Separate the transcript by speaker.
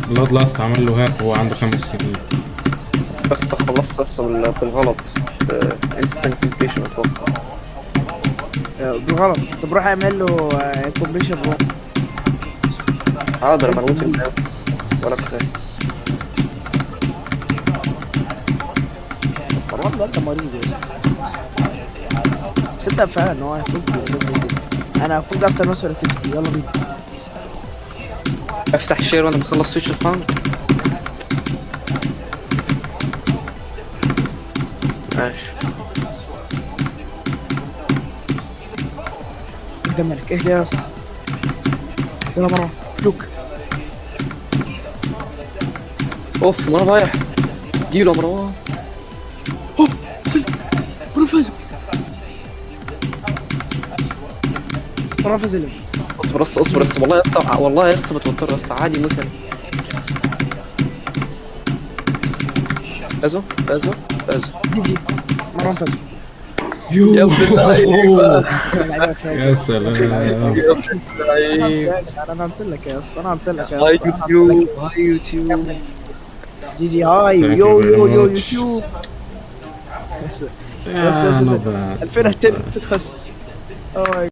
Speaker 1: بلاد لاست عمل له هاك وهو عنده 5 سنين.
Speaker 2: بس خلصت بس بالغلط. انستنت كومبليشن اتوقع.
Speaker 3: بالغلط. طب روح اعمل له كومبليشن روم.
Speaker 2: حاضر مربوط الناس ولا بخاف.
Speaker 3: والله انت مريض يا اسطى. تصدق فعلا ان هو هيفوز انا هفوز اكتر ناس ولا تفتي. يلا بينا.
Speaker 2: افتح الشير وانا بخلص سويتش الفان. ماشي.
Speaker 3: اهدى مالك، اهدى يا اسطى. يلا مروان فلوك.
Speaker 2: اوف مروان رايح. اديله مروان.
Speaker 3: مروان فاز. مروان فاز اللي
Speaker 2: اصبر بس اصبر بس والله لسه والله لسه متوتر بس عادي موت يعني. فازوا فازوا فازوا.
Speaker 3: جي جي. مروان فاز.
Speaker 2: يا ابن اللعيبة.
Speaker 1: يا سلام.
Speaker 2: يا ابن اللعيبة.
Speaker 3: انا قلت لك يا اسطى، انا قلت لك يا
Speaker 2: هاي
Speaker 3: اسطى، أنا قلت
Speaker 2: يوتيوب
Speaker 3: لك.
Speaker 2: هاي يوتيوب.
Speaker 3: جي جي هاي.
Speaker 1: Thank
Speaker 3: يو
Speaker 1: you very
Speaker 3: يو يو
Speaker 1: much.
Speaker 3: يوتيوب. بس
Speaker 1: يا
Speaker 3: بس
Speaker 1: نبات.
Speaker 3: 2010 بس.